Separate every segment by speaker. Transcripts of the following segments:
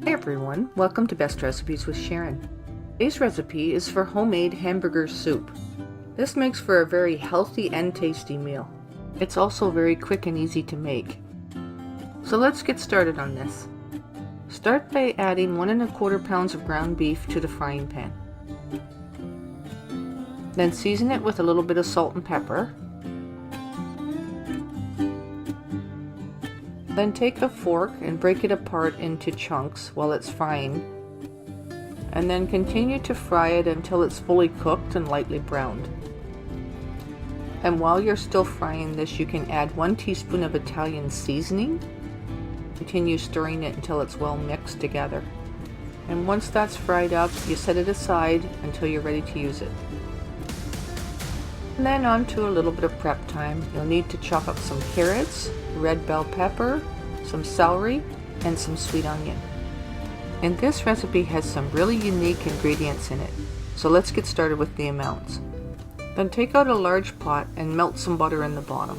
Speaker 1: Hi everyone, welcome to Best Recipes with Sharon. Today's recipe is for homemade hamburger soup. This makes for a very healthy and tasty meal. It's also very quick and easy to make. So let's get started on this. Start by adding 1 1/4 pounds of ground beef to the frying pan. Then season it with a little bit of salt and pepper. Then take a fork and break it apart into chunks while it's frying, and then continue to fry it until it's fully cooked and lightly browned. And while you're still frying this, you can add 1 teaspoon of Italian seasoning. Continue stirring it until it's well mixed together. And once that's fried up, you set it aside until you're ready to use it. And then on to a little bit of prep time. You'll need to chop up some carrots, red bell pepper, some celery, and some sweet onion. And this recipe has some really unique ingredients in it, so let's get started with the amounts. Then take out a large pot and melt some butter in the bottom.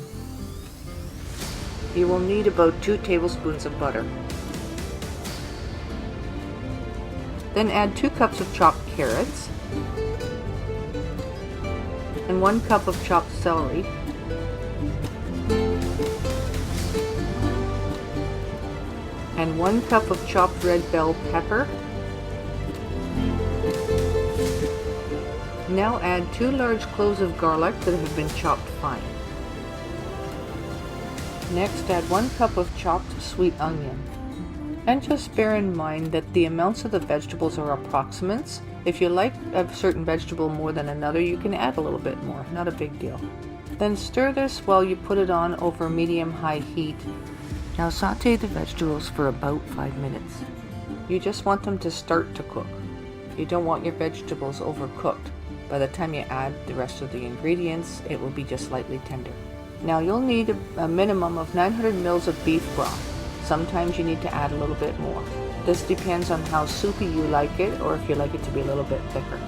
Speaker 1: You will need about 2 tablespoons of butter. Then add 2 cups of chopped carrots, and 1 cup of chopped celery, and 1 cup of chopped red bell pepper. Now add 2 large cloves of garlic that have been chopped fine. Next add 1 cup of chopped sweet onion. And just bear in mind that the amounts of the vegetables are approximates. If you like a certain vegetable more than another, you can add a little bit more, not a big deal. Then stir this while you put it on over medium-high heat. Now saute the vegetables for about 5 minutes. You just want them to start to cook. You don't want your vegetables overcooked. By the time you add the rest of the ingredients, it will be just slightly tender. Now you'll need a minimum of 900 ml of beef broth. Sometimes you need to add a little bit more. This depends on how soupy you like it, or if you like it to be a little bit thicker.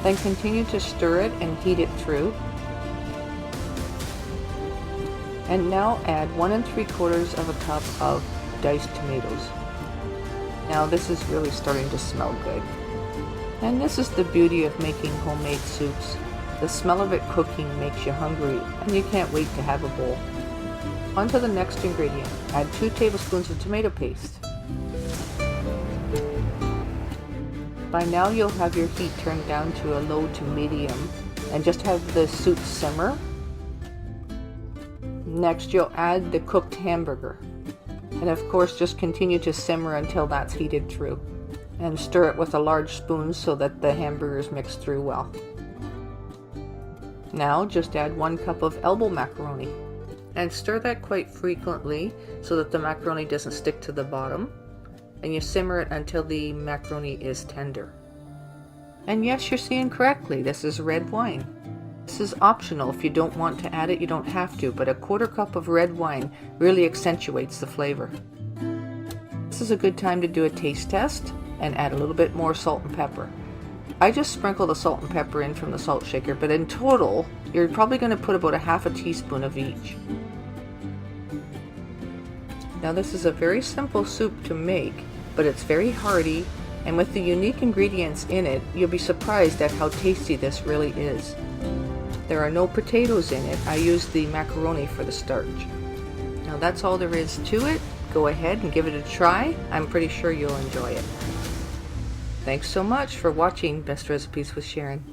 Speaker 1: Then continue to stir it and heat it through. And now add 1 3/4 of a cup of diced tomatoes. Now this is really starting to smell good. And this is the beauty of making homemade soups. The smell of it cooking makes you hungry, and you can't wait to have a bowl. On to the next ingredient. Add 2 tablespoons of tomato paste. By now you'll have your heat turned down to a low to medium and just have the soup simmer. Next you'll add the cooked hamburger. And of course just continue to simmer until that's heated through. And stir it with a large spoon so that the hamburgers mix through well. Now just add 1 cup of elbow macaroni. And stir that quite frequently so that the macaroni doesn't stick to the bottom. And you simmer it until the macaroni is tender. And yes, you're seeing correctly, this is red wine. This is optional. If you don't want to add it, you don't have to, but a 1/4 cup of red wine really accentuates the flavor. This is a good time to do a taste test and add a little bit more salt and pepper. I just sprinkle the salt and pepper in from the salt shaker, but in total, you're probably going to put about 1/2 teaspoon of each. Now this is a very simple soup to make, but it's very hearty, and with the unique ingredients in it, you'll be surprised at how tasty this really is. There are no potatoes in it. I used the macaroni for the starch. Now that's all there is to it. Go ahead and give it a try. I'm pretty sure you'll enjoy it. Thanks so much for watching Best Recipes with Sharon.